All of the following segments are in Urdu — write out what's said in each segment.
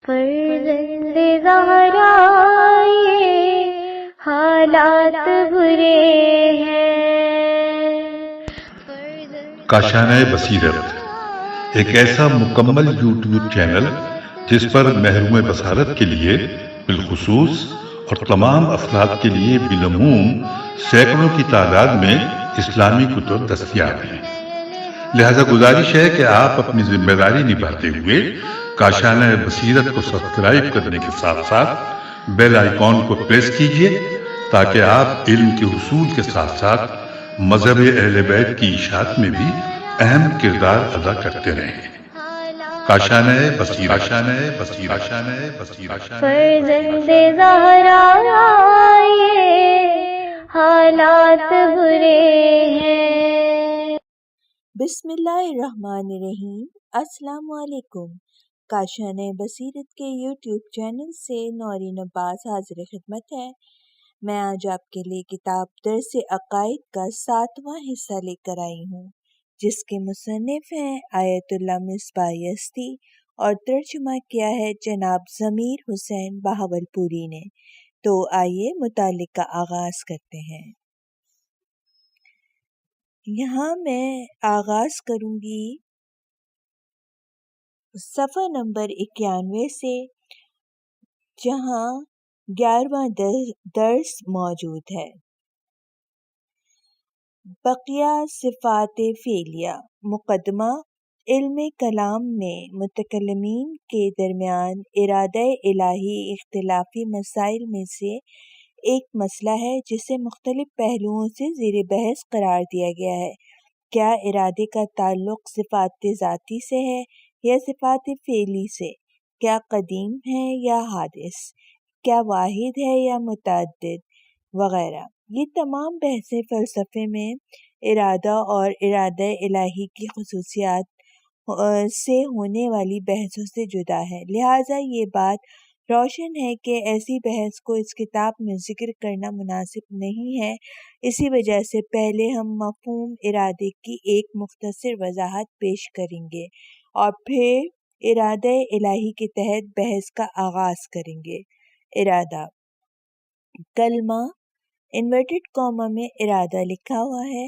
فرزند زہرا یہ حالات برے ہیں۔ کاشانہ بصیرت ایک ایسا مکمل یوٹیوب چینل جس پر محروم بصارت کے لیے بالخصوص اور تمام افراد کے لیے بالعموم سینکڑوں کی تعداد میں اسلامی کتب دستیاب ہیں۔ لہذا گزارش ہے کہ آپ اپنی ذمہ داری نبھاتے ہوئے کاشانہ بصیرت کو سبسکرائب کرنے کے ساتھ ساتھ بیل آئیکن کو پریس کیجیے تاکہ آپ علم کے حصول کے ساتھ ساتھ مذہب اہل بیت کی اشاعت میں بھی اہم کردار ادا کرتے رہیں۔ کاشانہ بصیرت۔ فرزند زہرا یہ حالات برے ہیں۔ بسم اللہ الرحمن الرحیم۔ السلام علیکم۔ کاشانہ بصیرت کے یوٹیوب چینل سے نورین عباس حاضر خدمت ہے۔ میں آج آپ کے لیے کتاب درس عقائد کا 7واں حصہ لے کر آئی ہوں، جس کے مصنف ہیں آیت اللہ مصباح یزدی اور ترجمہ کیا ہے جناب ضمیر حسین بہاولپوری نے۔ تو آئیے مطالعے کا آغاز کرتے ہیں۔ یہاں میں آغاز کروں گی صفحہ نمبر 91 سے، جہاں 11واں درس موجود ہے۔ بقیہ صفات فعلیہ۔ مقدمہ۔ علم کلام میں متکلمین کے درمیان ارادہ الہی اختلافی مسائل میں سے ایک مسئلہ ہے جسے مختلف پہلوؤں سے زیر بحث قرار دیا گیا ہے۔ کیا ارادے کا تعلق صفات ذاتی سے ہے یا صفات فعلی سے؟ کیا قدیم ہے یا حادث؟ کیا واحد ہے یا متعدد؟ وغیرہ۔ یہ تمام بحثیں فلسفے میں ارادہ اور ارادہ الہی کی خصوصیات سے ہونے والی بحثوں سے جدا ہے، لہٰذا یہ بات روشن ہے کہ ایسی بحث کو اس کتاب میں ذکر کرنا مناسب نہیں ہے۔ اسی وجہ سے پہلے ہم مفہوم ارادے کی ایک مختصر وضاحت پیش کریں گے اور پھر ارادہ الہی کے تحت بحث کا آغاز کریں گے۔ ارادہ۔ کلمہ انورٹڈ کاما میں ارادہ لکھا ہوا ہے،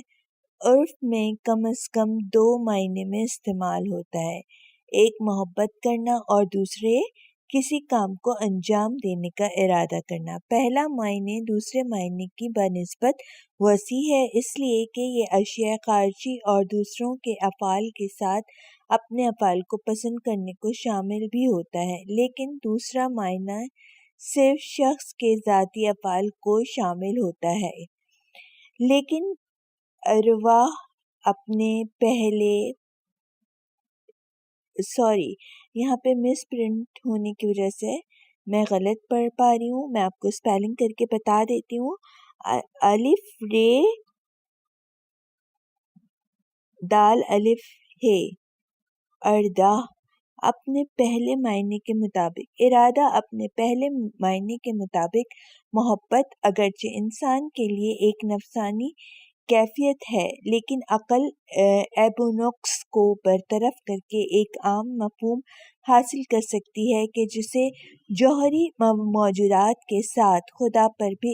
عرف میں کم از کم 2 معنی میں استعمال ہوتا ہے، ایک محبت کرنا اور دوسرے کسی کام کو انجام دینے کا ارادہ کرنا۔ پہلا معنی دوسرے معنی کی بنسبت وسیع ہے، اس لیے کہ یہ اشیاء خارجی اور دوسروں کے افعال کے ساتھ اپنے افعال کو پسند کرنے کو شامل بھی ہوتا ہے، لیکن دوسرا معنی صرف شخص کے ذاتی افعال کو شامل ہوتا ہے۔ لیکن ارواح اپنے پہلے یہاں پہ مس پرنٹ ہونے کی وجہ سے میں غلط پڑھ پا رہی ہوں، میں آپ کو اسپیلنگ کر کے بتا دیتی ہوں۔ الف رے دال الف ہے، اردہ اپنے پہلے معنی کے مطابق۔ ارادہ اپنے پہلے معنی کے مطابق محبت، اگرچہ انسان کے لیے ایک نفسانی کیفیت ہے، لیکن عقل عیب و نقص کو برطرف کر کے ایک عام مفہوم حاصل کر سکتی ہے کہ جسے جوہری موجودات کے ساتھ خدا پر بھی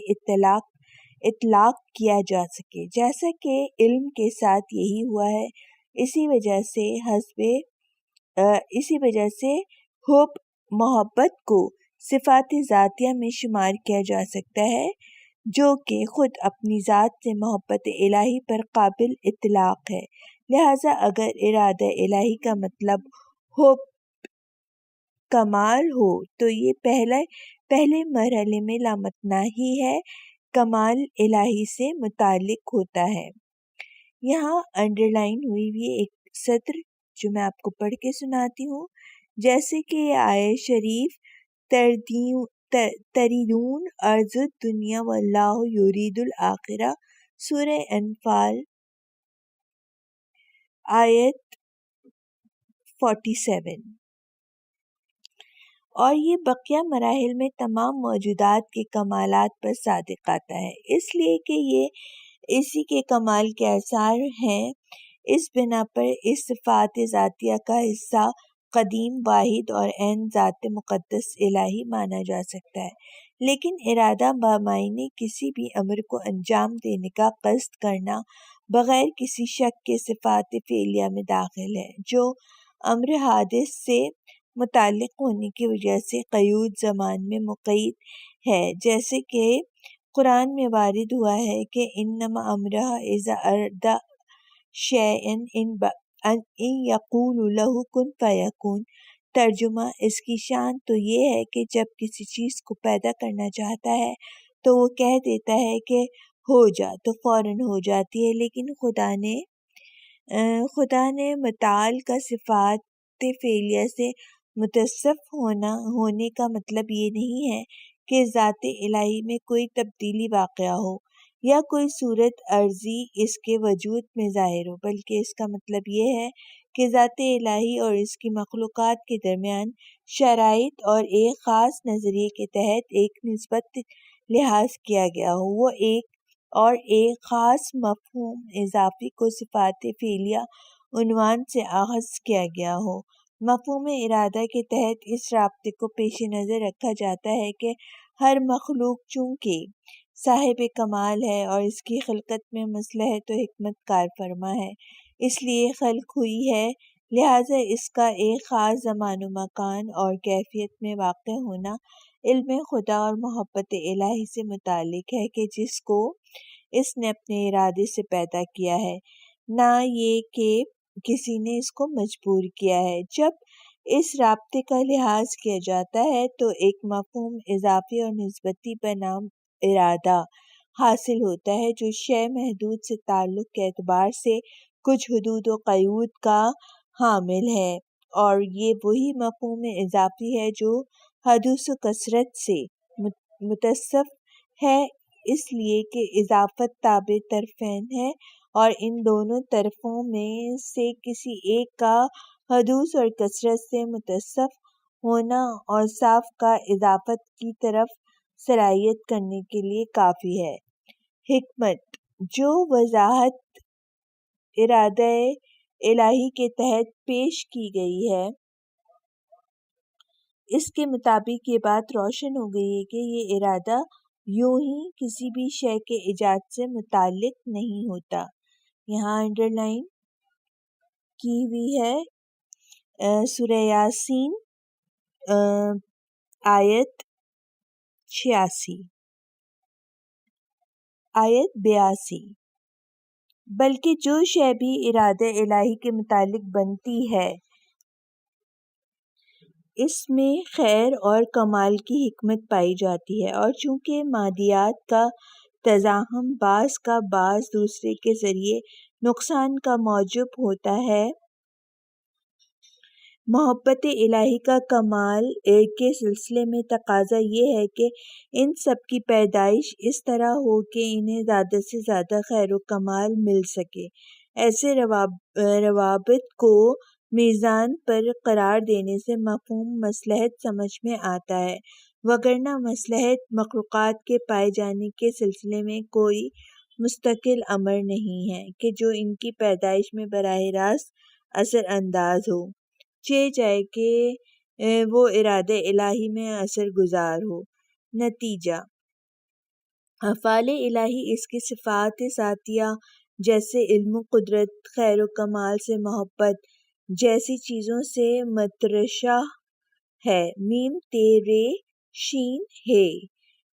اطلاق کیا جا سکے، جیسا کہ علم کے ساتھ یہی ہوا ہے۔ اسی وجہ سے حب، محبت کو صفات ذاتیہ میں شمار کیا جا سکتا ہے، جو کہ خود اپنی ذات سے محبت الہی پر قابل اطلاق ہے۔ لہٰذا اگر ارادہ الہی کا مطلب حب کمال ہو تو یہ پہلے مرحلے میں لامتناہی ہے، کمال الہی سے متعلق ہوتا ہے۔ یہاں انڈر لائن ہوئی ہوئی ایک سطر جو میں آپ کو پڑھ کے سناتی ہوں، جیسے کہ یہ آیت شریف تریدون ارض الدنیا واللہ یرید الآخرہ، سورہ انفال آیت 47۔ اور یہ بقیہ مراحل میں تمام موجودات کے کمالات پر صادق آتا ہے، اس لیے کہ یہ اسی کے کمال کے آثار ہیں۔ اس بنا پر اس صفات ذاتیہ کا حصہ قدیم واحد اور عین ذات مقدس الہی مانا جا سکتا ہے، لیکن ارادہ بمعنی کسی بھی امر کو انجام دینے کا قصد کرنا بغیر کسی شک کے صفات فعلیہ میں داخل ہے، جو امر حادث سے متعلق ہونے کی وجہ سے قیود زمان میں مقید ہے، جیسے کہ قرآن میں وارد ہوا ہے کہ انما امرہ اذا اراد شیئن ان یقول لہ کن فیکون۔ ترجمہ، اس کی شان تو یہ ہے کہ جب کسی چیز کو پیدا کرنا چاہتا ہے تو وہ کہہ دیتا ہے کہ ہو جا تو فوراً ہو جاتی ہے، لیکن خدا نے متعال کا صفات فعلیہ سے متصف ہونے کا مطلب یہ نہیں ہے کہ ذات الہی میں کوئی تبدیلی واقع ہو یا کوئی صورت عرضی اس کے وجود میں ظاہر ہو، بلکہ اس کا مطلب یہ ہے کہ ذات الہی اور اس کی مخلوقات کے درمیان شرائط اور ایک خاص نظریے کے تحت ایک نسبت لحاظ کیا گیا ہو، وہ ایک خاص مفہوم اضافی کو صفات فعلیہ عنوان سے اخذ کیا گیا ہو۔ مفہوم ارادہ کے تحت اس رابطے کو پیش نظر رکھا جاتا ہے کہ ہر مخلوق چونکہ صاحب کمال ہے اور اس کی خلقت میں مصلحت و حکمت کار فرما ہے، اس لیے خلق ہوئی ہے، لہٰذا اس کا ایک خاص زمان و مکان اور کیفیت میں واقع ہونا علم خدا اور محبت الہی سے متعلق ہے کہ جس کو اس نے اپنے ارادے سے پیدا کیا ہے، نہ یہ کہ کسی نے اس کو مجبور کیا ہے۔ جب اس رابطے کا لحاظ کیا جاتا ہے تو ایک مفہوم اضافی اور نسبتی بنام ارادہ حاصل ہوتا ہے جو شے محدود سے تعلق کے اعتبار سے کچھ حدود و قیود کا حامل ہے، اور یہ وہی مفہوم اضافی ہے جو حدوث و کثرت سے متصف ہے، اس لیے کہ اضافت تابع طرفین ہے اور ان دونوں طرفوں میں سے کسی ایک کا حدوث اور کثرت سے متصف ہونا اوصاف کا اضافت کی طرف سرایت کرنے کے لیے کافی ہے۔ حکمت، جو وضاحت ارادہ الہی کے تحت پیش کی گئی ہے، اس کے مطابق یہ بات روشن ہو گئی ہے کہ یہ ارادہ یوں ہی کسی بھی شے کے ایجاد سے متعلق نہیں ہوتا۔ یہاں انڈر لائن کی ہوئی ہے سورہ یاسین آیت 82، بلکہ جو شے بھی ارادہ الہی کے متعلق بنتی ہے اس میں خیر اور کمال کی حکمت پائی جاتی ہے، اور چونکہ مادیات کا تزاحم بعض کا بعض دوسرے کے ذریعے نقصان کا موجب ہوتا ہے، محبت الہی کا کمال کے سلسلے میں تقاضا یہ ہے کہ ان سب کی پیدائش اس طرح ہو کہ انہیں زیادہ سے زیادہ خیر و کمال مل سکے۔ ایسے روابط کو میزان پر قرار دینے سے مفہوم مصلحت سمجھ میں آتا ہے، وگرنہ مصلحت مخلوقات کے پائے جانے کے سلسلے میں کوئی مستقل امر نہیں ہے کہ جو ان کی پیدائش میں براہ راست اثر انداز ہو، چہ جائے کہ وہ ارادہ الہی میں اثر گزار ہو۔ نتیجہ، افعال الہی اس کی صفات ذاتیہ جیسے علم و قدرت، خیر و کمال سے محبت جیسی چیزوں سے مترشح ہے، م ت ر ش ہ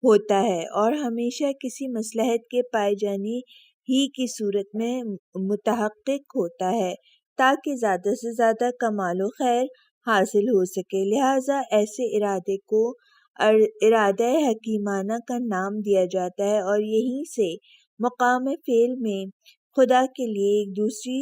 ہوتا ہے، اور ہمیشہ کسی مصلحت کے پائے جانے ہی کی صورت میں متحقق ہوتا ہے تاکہ زیادہ سے زیادہ کمال و خیر حاصل ہو سکے، لہٰذا ایسے ارادے کو ارادہ حکیمانہ کا نام دیا جاتا ہے، اور یہیں سے مقام فعل میں خدا کے لیے ایک دوسری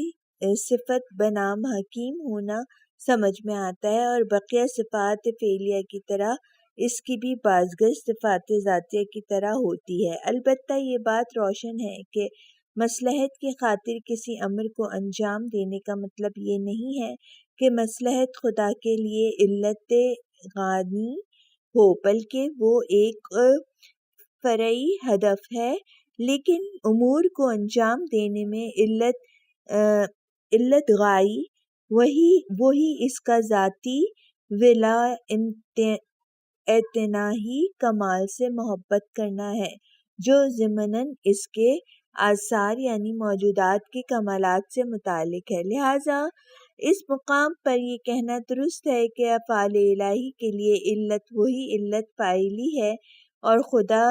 صفت بنام حکیم ہونا سمجھ میں آتا ہے، اور بقیہ صفات فعلیہ کی طرح اس کی بھی بازگشت صفات ذاتیہ کی طرح ہوتی ہے۔ البتہ یہ بات روشن ہے کہ مصلحت کی خاطر کسی امر کو انجام دینے کا مطلب یہ نہیں ہے کہ مصلحت خدا کے لیے علت غانی ہو، بلکہ وہ ایک فرعی ہدف ہے، لیکن امور کو انجام دینے میں علت غائی وہی اس کا ذاتی ولا اعتنائی کمال سے محبت کرنا ہے جو ضمناً اس کے آثار یعنی موجودات کے کمالات سے متعلق ہے۔ لہٰذا اس مقام پر یہ کہنا درست ہے کہ افعال الہی کے لیے علت وہی علت فاعلی ہے اور خدا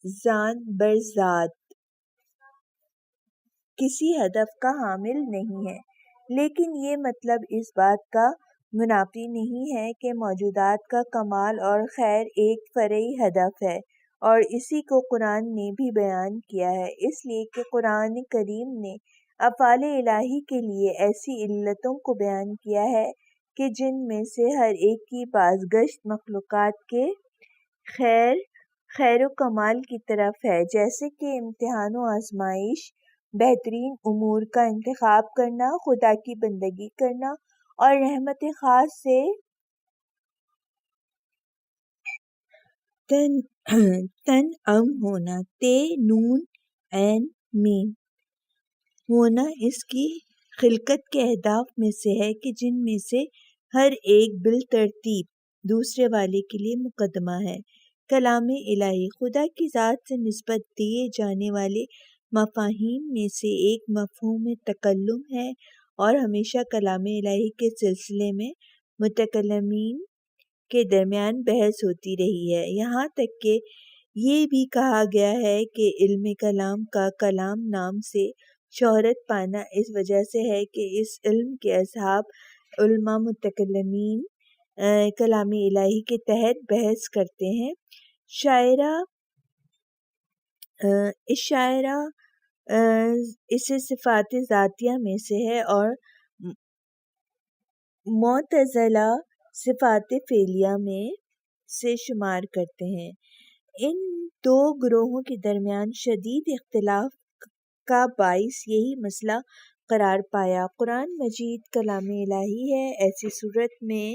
ذات برذات کسی ہدف کا حامل نہیں ہے، لیکن یہ مطلب اس بات کا منافی نہیں ہے کہ موجودات کا کمال اور خیر ایک فرعی ہدف ہے، اور اسی کو قرآن نے بھی بیان کیا ہے، اس لیے کہ قرآن کریم نے افعال الہی کے لیے ایسی علتوں کو بیان کیا ہے کہ جن میں سے ہر ایک کی بازگشت مخلوقات کے خیر و کمال کی طرف ہے، جیسے کہ امتحان و آزمائش، بہترین امور کا انتخاب کرنا، خدا کی بندگی کرنا اور رحمت خاص سے تنعم ہونا، نون عین میم ہونا اس کی خلقت کے اہداف میں سے ہے کہ جن میں سے ہر ایک بالترتیب دوسرے والے کے لیے مقدمہ ہے۔ کلام الہی خدا کی ذات سے نسبت دیے جانے والے مفاہیم میں سے ایک مفہوم تکلم ہے، اور ہمیشہ کلام الہی کے سلسلے میں متکلمین کے درمیان بحث ہوتی رہی ہے، یہاں تک کہ یہ بھی کہا گیا ہے کہ علم کلام کا کلام نام سے شہرت پانا اس وجہ سے ہے کہ اس علم کے اصحاب علماء متکلمین کلام الہی کے تحت بحث کرتے ہیں۔ شاعرہ اسے صفات ذاتیہ میں سے ہے اور معتزلہ صفات فعلیہ میں سے شمار کرتے ہیں۔ ان دو گروہوں کے درمیان شدید اختلاف کا باعث یہی مسئلہ قرار پایا۔ قرآن مجید کلام الہی ہے، ایسی صورت میں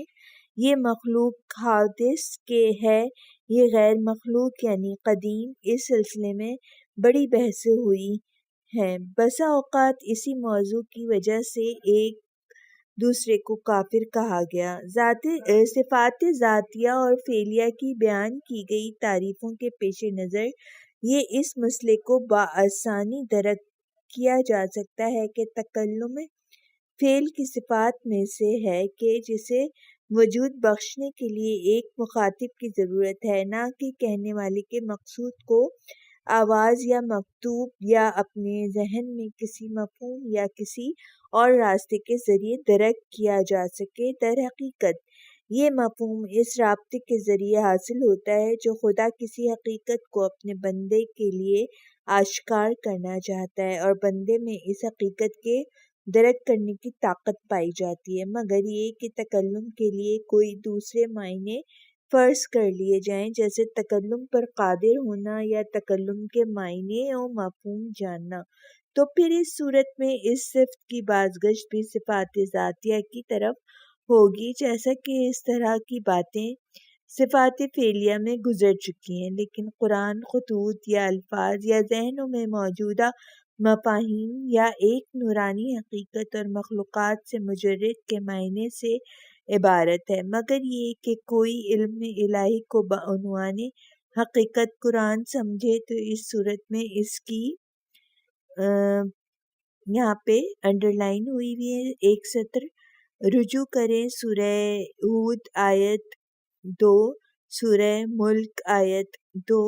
یہ مخلوق حادث کے ہے، یہ غیر مخلوق یعنی قدیم، اس سلسلے میں بڑی بحثیں ہوئی ہیں۔ بسا اوقات اسی موضوع کی وجہ سے ایک دوسرے کو کافر کہا گیا۔ صفات ذاتیہ اور فعلیہ کی بیان کی گئی تعریفوں کے پیش نظر یہ اس مسئلے کو بآسانی درک کیا جا سکتا ہے کہ تکلم فعل کی صفات میں سے ہے کہ جسے وجود بخشنے کے لیے ایک مخاطب کی ضرورت ہے، نہ کہ کہنے والے کے مقصود کو آواز یا مکتوب یا اپنے ذہن میں کسی مفہوم یا کسی اور راستے کے ذریعے درک کیا جا سکے۔ در حقیقت یہ مفہوم اس رابطے کے ذریعے حاصل ہوتا ہے جو خدا کسی حقیقت کو اپنے بندے کے لیے آشکار کرنا چاہتا ہے، اور بندے میں اس حقیقت کے درک کرنے کی طاقت پائی جاتی ہے، مگر یہ کہ تکلم کے لیے کوئی دوسرے معنی فرض کر لیے جائیں، جیسے تکلم پر قادر ہونا یا تکلم کے معنی و مفہوم جاننا، تو پھر اس صورت میں اس صفت کی بازگشت بھی صفات ذاتیہ کی طرف ہوگی، جیسا کہ اس طرح کی باتیں صفات فعلیہ میں گزر چکی ہیں۔ لیکن قرآن خطوط یا الفاظ یا ذہنوں میں موجودہ مفاہیم یا ایک نورانی حقیقت اور مخلوقات سے مجرد کے معنی سے عبارت ہے، مگر یہ کہ کوئی علم الہی کو بعنوان حقیقت قرآن سمجھے تو اس صورت میں اس کی یہاں پہ انڈر لائن ہوئی ہوئی ہے ایک سطر، رجوع کریں سورہ ہود آیت 2، سورہ ملک آیت 2،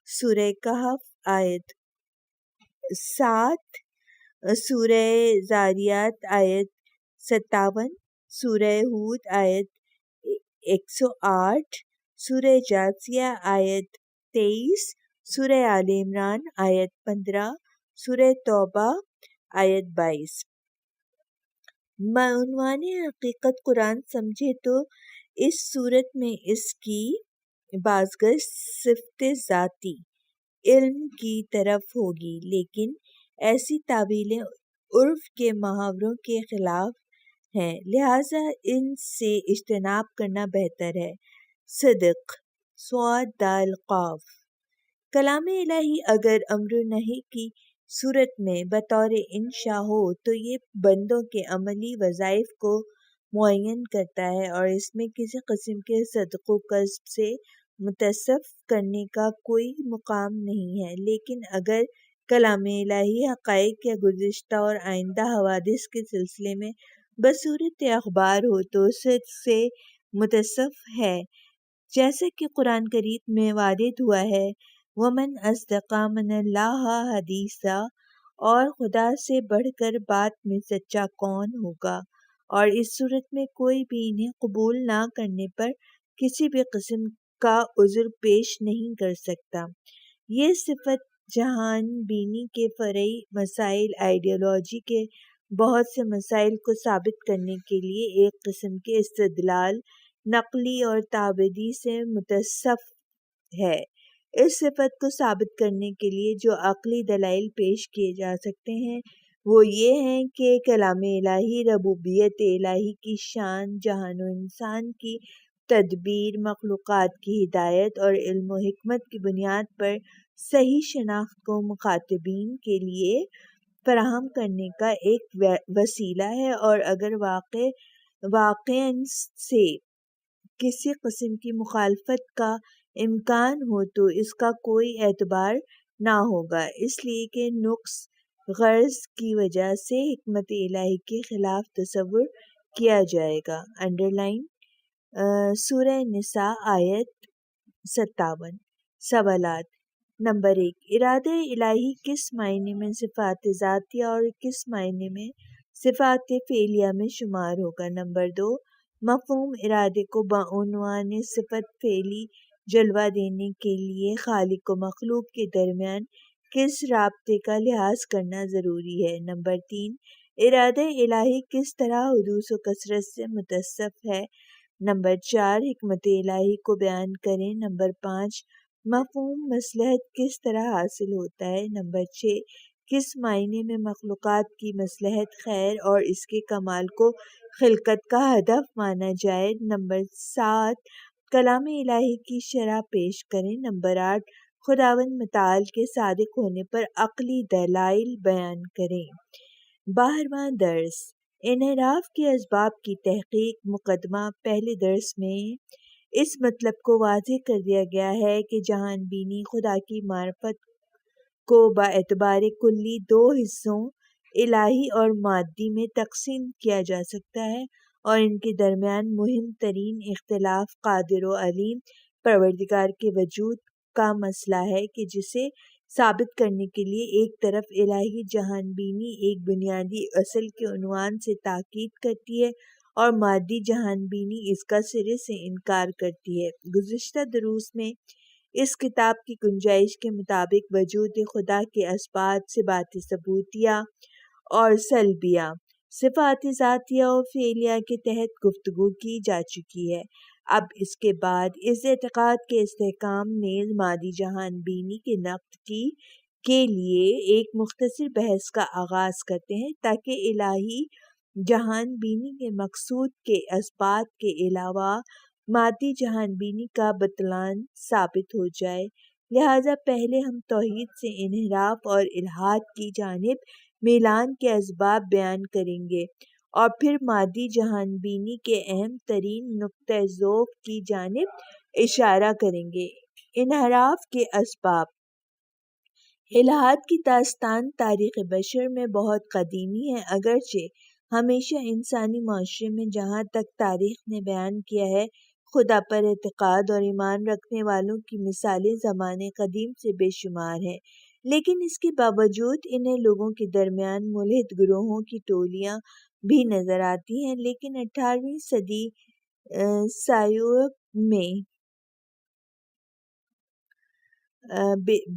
سورہ کہف آیت 7، سورہ زاریات آیت 57، سورہ ہود آیت 108، سورہ جاثیہ آیت 23، سورہ آل عمران آیت 15، سورہ توبہ آیت 22۔ بعنوان حقیقت قرآن سمجھے تو اس صورت میں اس کی بازگشت صفت ذاتی علم کی طرف ہوگی، لیکن ایسی تعبیریں عرف کے محاوروں کے خلاف ہیں، لہٰذا ان سے اجتناب کرنا بہتر ہے۔ صدق ص ق کلام الہی اگر امر و نہی کی صورت میں بطور انشاء ہو تو یہ بندوں کے عملی وظائف کو معین کرتا ہے اور اس میں کسی قسم کے صدق و کسب سے متصف کرنے کا کوئی مقام نہیں ہے۔ لیکن اگر کلام الہی حقائق یا گزشتہ اور آئندہ حوادث کے سلسلے میں بصورت اخبار ہو تو صدق سے متصف ہے، جیسا کہ قرآن کریم میں وارد ہوا ہے وَمَنْ أَصْدَقَ مِنَ اللَّهِ حَدِيثًا، اور خدا سے بڑھ کر بات میں سچا کون ہوگا، اور اس صورت میں کوئی بھی انہیں قبول نہ کرنے پر کسی بھی قسم کا عذر پیش نہیں کر سکتا۔ یہ صفت جہان بینی کے فرعی مسائل، آئیڈیالوجی کے بہت سے مسائل کو ثابت کرنے کے لیے ایک قسم کے استدلال نقلی اور تعبدی سے متصف ہے۔ اس صفت کو ثابت کرنے کے لیے جو عقلی دلائل پیش کیے جا سکتے ہیں وہ یہ ہیں کہ کلام الہی ربوبیت الہی کی شان، جہان و انسان کی تدبیر، مخلوقات کی ہدایت اور علم و حکمت کی بنیاد پر صحیح شناخت کو مخاطبین کے لیے فراہم کرنے کا ایک وسیلہ ہے، اور اگر واقعاً سے کسی قسم کی مخالفت کا امکان ہو تو اس کا کوئی اعتبار نہ ہوگا، اس لیے کہ نقص غرض کی وجہ سے حکمت الہی کے خلاف تصور کیا جائے گا۔ انڈرلائن سورہ نساء آیت 57۔ سوالات: نمبر 1، ارادہ الہی کس معنی میں صفات ذاتیہ اور کس معنی میں صفات فعلیہ میں شمار ہوگا؟ نمبر 2، مفہوم ارادے کو بعنوان صفت فعلی جلوہ دینے کے لیے خالق و مخلوق کے درمیان کس رابطے کا لحاظ کرنا ضروری ہے؟ نمبر 3، ارادہ الہی کس طرح حدوث و کثرت سے متصف ہے؟ نمبر 4، حکمت الہی کو بیان کریں۔ نمبر 5، مفہوم مصلحت کس طرح حاصل ہوتا ہے؟ نمبر 6، کس معنی میں مخلوقات کی مصلحت، خیر اور اس کے کمال کو خلقت کا ہدف مانا جائے؟ نمبر 7، کلام الہی کی شرح پیش کریں۔ نمبر 8، خداوند متعال کے صادق ہونے پر عقلی دلائل بیان کریں۔ 12واں درس، انحراف کے اسباب کی تحقیق۔ مقدمہ: پہلے درس میں اس مطلب کو واضح کر دیا گیا ہے کہ جہان بینی خدا کی معرفت کو باعتبار کلی دو حصوں الہی اور مادی میں تقسیم کیا جا سکتا ہے، اور ان کے درمیان مہم ترین اختلاف قادر و علیم پروردگار کے وجود کا مسئلہ ہے کہ جسے ثابت کرنے کے لیے ایک طرف الہی جہان بینی ایک بنیادی اصل کے عنوان سے تاکید کرتی ہے اور مادی جہان بینی اس کا سرے سے انکار کرتی ہے۔ گزشتہ دروس میں اس کتاب کی گنجائش کے مطابق وجود خدا کے اسباب، صفات ثبوتیہ اور سلبیہ، صفات ذاتیہ و فعلیہ کے تحت گفتگو کی جا چکی ہے۔ اب اس کے بعد اس اعتقاد کے استحکام نیز مادی جہان بینی کے نقد کے لیے ایک مختصر بحث کا آغاز کرتے ہیں تاکہ الہی جہان بینی کے مقصود کے اسباب کے علاوہ مادی جہان بینی کا بطلان ثابت ہو جائے۔ لہذا پہلے ہم توحید سے انحراف اور الحاد کی جانب میلان کے اسباب بیان کریں گے اور پھر مادی جہان بینی کے اہم ترین نقطۂ ضعف کی جانب اشارہ کریں گے۔ انحراف کے اسباب۔ الحاد کی داستان تاریخ بشر میں بہت قدیمی ہے، اگرچہ ہمیشہ انسانی معاشرے میں جہاں تک تاریخ نے بیان کیا ہے خدا پر اعتقاد اور ایمان رکھنے والوں کی مثالیں زمانے قدیم سے بے شمار ہیں، لیکن اس کے باوجود انہیں لوگوں کے درمیان ملحد گروہوں کی ٹولیاں بھی نظر آتی ہیں۔ لیکن 18ویں صدی سائیوپ میں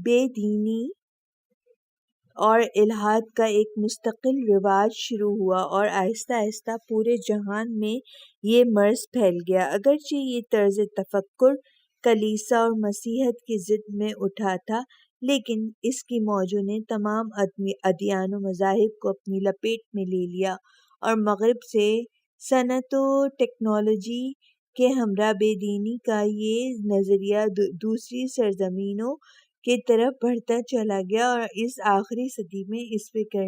بے دینی اور الحاد کا ایک مستقل رواج شروع ہوا اور آہستہ آہستہ پورے جہان میں یہ مرض پھیل گیا۔ اگرچہ یہ طرز تفکر کلیسا اور مسیحیت کی ضد میں اٹھا تھا، لیکن اس کی موجوں نے تمام ادیان و مذاہب کو اپنی لپیٹ میں لے لیا اور مغرب سے صنعت و ٹیکنالوجی کے ہمراہ بے دینی کا یہ نظریہ دوسری سرزمینوں کی طرف بڑھتا چلا گیا، اور اس آخری صدی میں اس فکر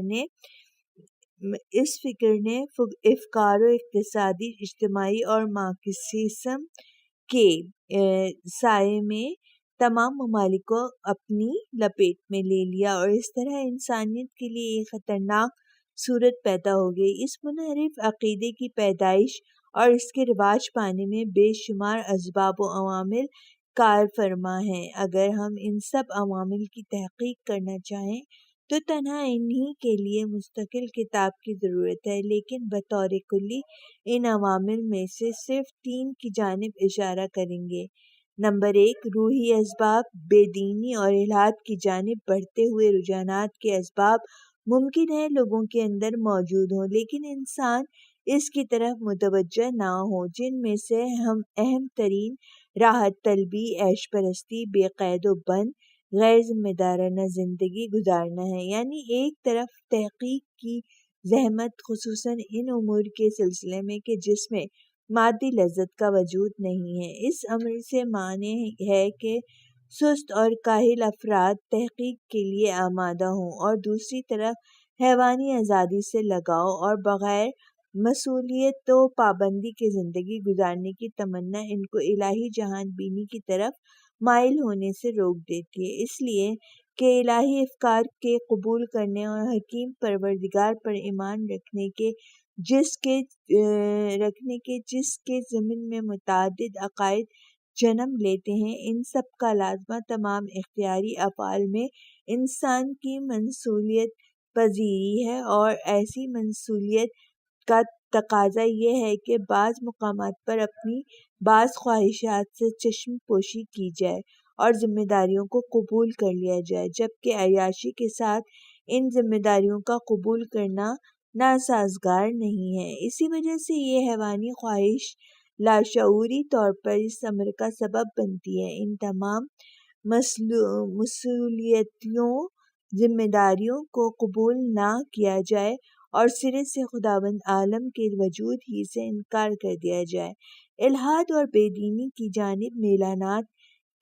نے افکار و اقتصادی، اجتماعی اور مارکسزم کے سائے میں تمام ممالک کو اپنی لپیٹ میں لے لیا، اور اس طرح انسانیت کے لیے ایک خطرناک صورت پیدا ہو گئی۔ اس منحرف عقیدے کی پیدائش اور اس کے رواج پانے میں بے شمار اسباب و عوامل کار فرما ہیں۔ اگر ہم ان سب عوامل کی تحقیق کرنا چاہیں تو تنہا انہی کے لیے مستقل کتاب کی ضرورت ہے، لیکن بطور کلی ان عوامل میں سے صرف 3 کی جانب اشارہ کریں گے۔ نمبر 1، روحی اسباب۔ بے دینی اور الحاد کی جانب بڑھتے ہوئے رجحانات کے اسباب ممکن ہے لوگوں کے اندر موجود ہوں، لیکن انسان اس کی طرف متوجہ نہ ہو، جن میں سے اہم ترین راحت طلبی، عیش پرستی، بے قید و بند، غیر ذمہ دارانہ زندگی گزارنا ہے۔ یعنی ایک طرف تحقیق کی زحمت، خصوصاً ان امور کے سلسلے میں کہ جس میں مادی لذت کا وجود نہیں ہے۔ اس امر سے معنی ہے کہ سست اور کاہل افراد تحقیق کے لیے آمادہ ہوں، اور دوسری طرف حیوانی آزادی سے لگاؤ اور بغیر مسئولیت و پابندی کے زندگی گزارنے کی تمنا ان کو الہی جہان بینی کی طرف مائل ہونے سے روک دیتی ہے، اس لیے کہ الہی افکار کے قبول کرنے اور حکیم پروردگار پر ایمان رکھنے کے جس کے ضمن میں متعدد عقائد جنم لیتے ہیں، ان سب کا لازمہ تمام اختیاری افعال میں انسان کی منسولیت پذیری ہے، اور ایسی منسولیت کا تقاضا یہ ہے کہ بعض مقامات پر اپنی بعض خواہشات سے چشم پوشی کی جائے اور ذمہ داریوں کو قبول کر لیا جائے، جبکہ عیاشی کے ساتھ ان ذمہ داریوں کا قبول کرنا ناسازگار نہیں ہے۔ اسی وجہ سے یہ حیوانی خواہش لاشعوری طور پر اس امر کا سبب بنتی ہے۔ ان تمام مسئولیتوں، ذمہ داریوں کو قبول نہ کیا جائے اور سرے سے خداوند عالم کے وجود ہی سے انکار کر دیا جائے۔ الحاد اور بے دینی کی جانب میلانات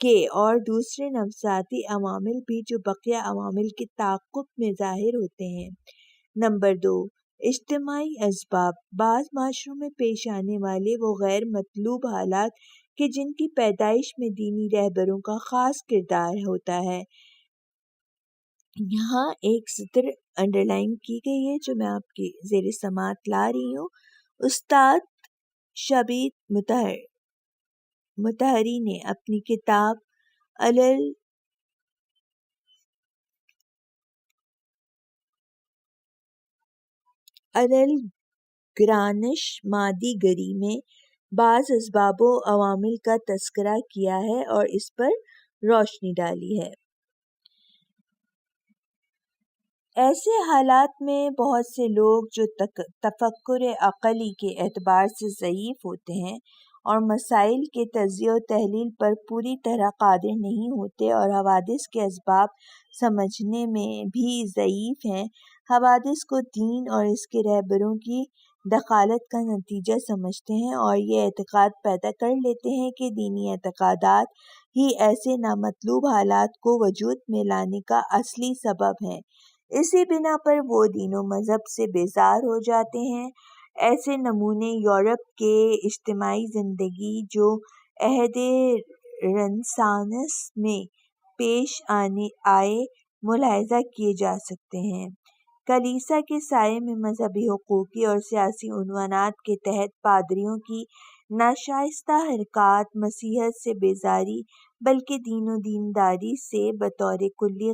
کے اور دوسرے نفسیاتی عوامل بھی جو بقیہ عوامل کے تعاقب میں ظاہر ہوتے ہیں۔ نمبر 2، اجتماعی اسباب۔ بعض معاشروں میں پیش آنے والے وہ غیر مطلوب حالات کہ جن کی پیدائش میں دینی رہبروں کا خاص کردار ہوتا ہے۔ یہاں ایک سطر انڈرلائن کی گئی ہے جو میں آپ کی زیر سماعت لا رہی ہوں۔ استاد شبیر مطہری نے اپنی کتاب الگرانش مادی گری میں بعض اسباب و عوامل کا تذکرہ کیا ہے اور اس پر روشنی ڈالی ہے۔ ایسے حالات میں بہت سے لوگ جو تفکر عقلی کے اعتبار سے ضعیف ہوتے ہیں اور مسائل کے تجزیہ و تحلیل پر پوری طرح قادر نہیں ہوتے اور حوادث کے اسباب سمجھنے میں بھی ضعیف ہیں، حوادث کو دین اور اس کے رہبروں کی دخالت کا نتیجہ سمجھتے ہیں اور یہ اعتقاد پیدا کر لیتے ہیں کہ دینی اعتقادات ہی ایسے نامطلوب حالات کو وجود میں لانے کا اصلی سبب ہیں۔ اسی بنا پر وہ دین و مذہب سے بیزار ہو جاتے ہیں۔ ایسے نمونے یورپ کے اجتماعی زندگی جو عہد رنسانس میں پیش آئے ملاحظہ کیے جا سکتے ہیں۔ کلیسا کے سائے میں مذہبی، حقوقی اور سیاسی عنوانات کے تحت پادریوں کی ناشائستہ حرکات مسیحیت سے بیزاری بلکہ دین و دینداری سے بطور کلی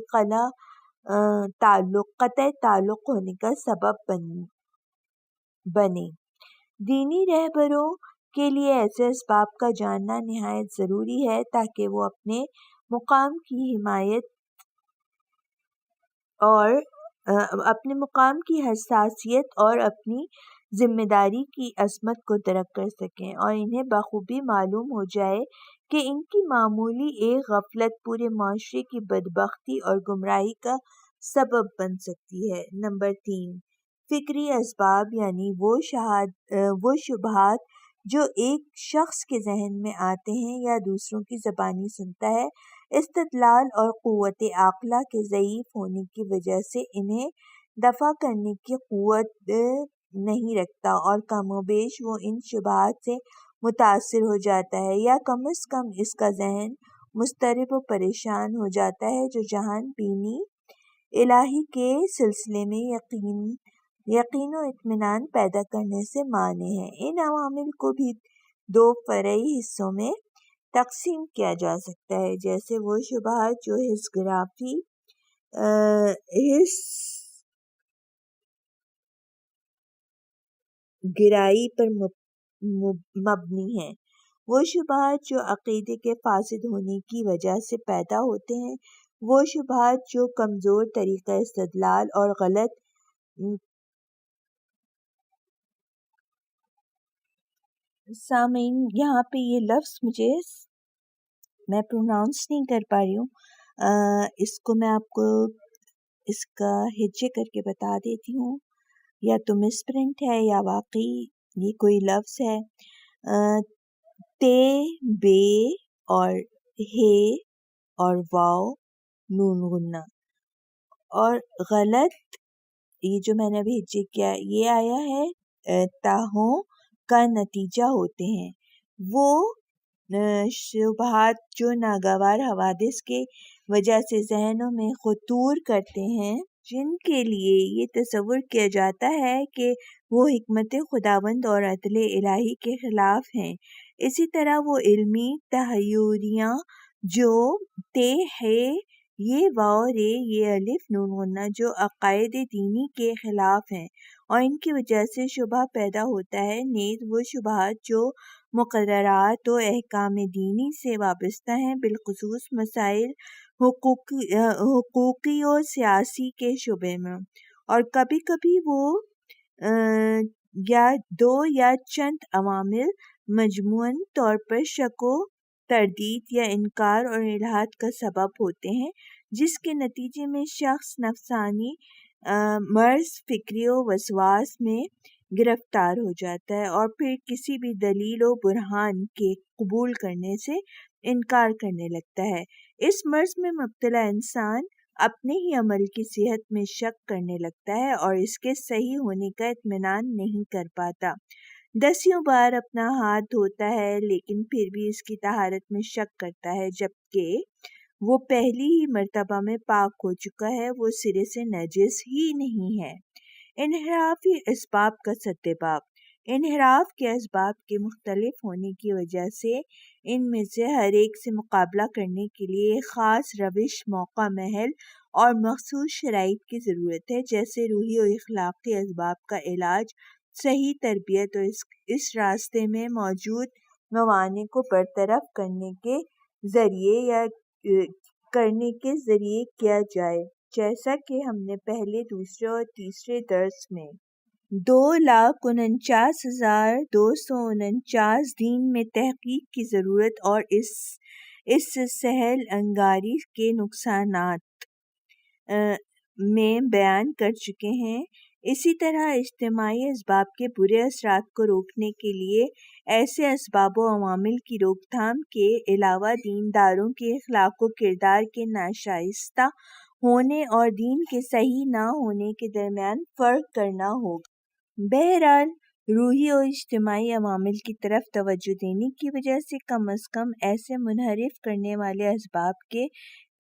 قطع تعلق ہونے کا سبب بنے۔ دینی رہبروں کے لیے ایسے اسباب کا جاننا نہایت ضروری ہے تاکہ وہ اپنے مقام کی حساسیت اور اپنی ذمہ داری کی عظمت کو درک کر سکیں، اور انہیں بخوبی معلوم ہو جائے کہ ان کی معمولی ایک غفلت پورے معاشرے کی بدبختی اور گمراہی کا سبب بن سکتی ہے۔ نمبر 3، فکری اسباب، یعنی وہ شبہات جو ایک شخص کے ذہن میں آتے ہیں یا دوسروں کی زبانی سنتا ہے استدلال اور قوت عقلہ کے ضعیف ہونے کی وجہ سے انہیں دفع کرنے کی قوت نہیں رکھتا، اور کم و بیش وہ ان شبہات سے متاثر ہو جاتا ہے، یا کم از کم اس کا ذہن مضطرب و پریشان ہو جاتا ہے، جو جہان بینی الہی کے سلسلے میں یقین و اطمینان پیدا کرنے سے مانع ہے۔ ان عوامل کو بھی دو فرعی حصوں میں تقسیم کیا جا سکتا ہے، جیسے وہ شبہات جو حس گرائی پر مبنی ہیں، وہ شبہات جو عقیدے کے فاسد ہونے کی وجہ سے پیدا ہوتے ہیں، وہ شبہات جو کمزور طریقہ استدلال اور غلط سامعین یہاں پہ یہ لفظ میں پروناؤنس نہیں کر پا رہی ہوں، اس کو میں آپ کو اس کا ہجے کر کے بتا دیتی ہوں، یا تو مس پرنٹ ہے یا واقعی یہ کوئی لفظ ہے۔ تے، بے اور ہے اور واو نون غنہ، اور غلط یہ جو میں نے ابھی ہجے کیا یہ آیا ہے تاہوں کا نتیجہ ہوتے ہیں، وہ شبہات جو ناگوار حوادث کے وجہ سے ذہنوں میں خطور کرتے ہیں، جن کے لیے یہ تصور کیا جاتا ہے کہ وہ حکمت خداوند اور عدل الہی کے خلاف ہیں۔ اسی طرح وہ علمی تحیریاں جو تے، ہے، یہ واو، رے، یہ الف نون غنہ جو عقائد دینی کے خلاف ہیں اور ان کی وجہ سے شبہ پیدا ہوتا ہے، نیز وہ شبہات جو مقررات و احکام دینی سے وابستہ ہیں، بالخصوص مسائل حقوقی و سیاسی کے شعبے میں، اور کبھی کبھی وہ یا دو یا چند عوامل مجموعاً طور پر شک و تردید یا انکار اور الحاد کا سبب ہوتے ہیں، جس کے نتیجے میں شخص نفسانی مرض فکری و وسواس میں گرفتار ہو جاتا ہے اور پھر کسی بھی دلیل و برہان کے قبول کرنے سے انکار کرنے لگتا ہے۔ اس مرض میں مبتلا انسان اپنے ہی عمل کی صحت میں شک کرنے لگتا ہے اور اس کے صحیح ہونے کا اطمینان نہیں کر پاتا، دسیوں بار اپنا ہاتھ دھوتا ہے لیکن پھر بھی اس کی طہارت میں شک کرتا ہے، جبکہ وہ پہلی ہی مرتبہ میں پاک ہو چکا ہے، وہ سرے سے نجس ہی نہیں ہے۔ انحرافی اسباب کا سدباب۔ انحراف کے اسباب کے مختلف ہونے کی وجہ سے ان میں سے ہر ایک سے مقابلہ کرنے کے لیے ایک خاص روش، موقع، محل اور مخصوص شرائط کی ضرورت ہے، جیسے روحی و اخلاقی اسباب کا علاج، صحیح تربیت اور اس راستے میں موجود موانع کو برطرف کرنے کے ذریعے کیا جائے، جیسا کہ ہم نے پہلے، دوسرے اور تیسرے درس میں 2,49,249 دین میں تحقیق کی ضرورت اور اس سے سہل انگاری کے نقصانات میں بیان کر چکے ہیں۔ اسی طرح اجتماعی اسباب کے برے اثرات کو روکنے کے لیے ایسے اسباب و عوامل کی روک تھام کے علاوہ دینداروں کے اخلاق و کردار کے ناشائستہ ہونے اور دین کے صحیح نہ ہونے کے درمیان فرق کرنا ہوگا۔ بہرحال روحی اور اجتماعی عوامل کی طرف توجہ دینے کی وجہ سے کم از کم ایسے منحرف کرنے والے اسباب کے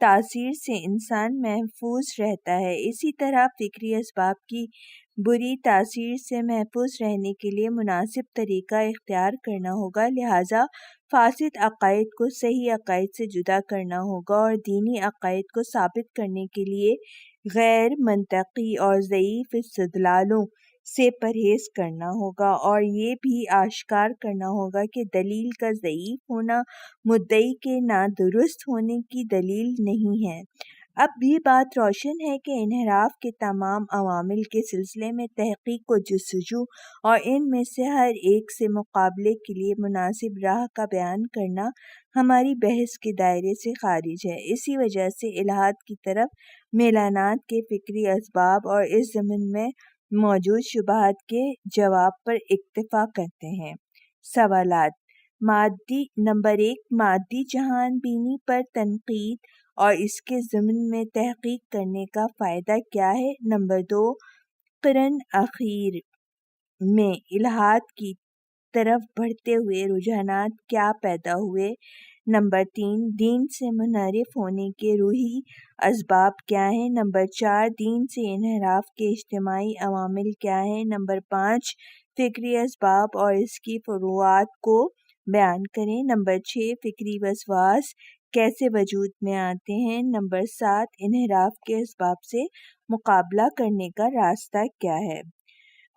تاثیر سے انسان محفوظ رہتا ہے۔ اسی طرح فکری اسباب کی بری تاثیر سے محفوظ رہنے کے لیے مناسب طریقہ اختیار کرنا ہوگا، لہذا فاسد عقائد کو صحیح عقائد سے جدا کرنا ہوگا اور دینی عقائد کو ثابت کرنے کے لیے غیر منطقی اور ضعیف استدلالوں سے پرہیز کرنا ہوگا، اور یہ بھی آشکار کرنا ہوگا کہ دلیل کا ضعیف ہونا مدعی کے نادرست ہونے کی دلیل نہیں ہے۔ اب یہ بات روشن ہے کہ انحراف کے تمام عوامل کے سلسلے میں تحقیق و جستجو اور ان میں سے ہر ایک سے مقابلے کے لیے مناسب راہ کا بیان کرنا ہماری بحث کے دائرے سے خارج ہے۔ اسی وجہ سے الحاد کی طرف میلانات کے فکری اسباب اور اس ضمن میں موجود شبہات کے جواب پر اکتفا کرتے ہیں۔ سوالات: نمبر 1 مادی جہان بینی پر تنقید اور اس کے ضمن میں تحقیق کرنے کا فائدہ کیا ہے۔ نمبر 2 قرن اخیر میں الہاد کی طرف بڑھتے ہوئے رجحانات کیا پیدا ہوئے۔ نمبر 3 دین سے منحرف ہونے کے روحی اسباب کیا ہیں۔ نمبر 4 دین سے انحراف کے اجتماعی عوامل کیا ہیں۔ نمبر 5 فکری اسباب اور اس کی فروعات کو بیان کریں۔ نمبر 6 فکری وسواس کیسے وجود میں آتے ہیں۔ نمبر 7 انحراف کے اسباب سے مقابلہ کرنے کا راستہ کیا ہے۔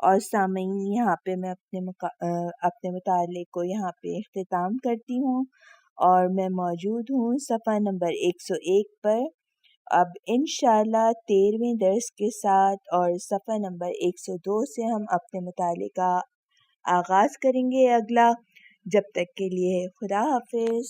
اور سامعین یہاں پہ میں اپنے مطالعے کو یہاں پہ اختتام کرتی ہوں اور میں موجود ہوں صفحہ نمبر 101 پر۔ اب انشاءاللہ 13ویں درس کے ساتھ اور صفحہ نمبر 102 سے ہم اپنے مطالعے کا آغاز کریں گے اگلا۔ جب تک کے لیے خدا حافظ۔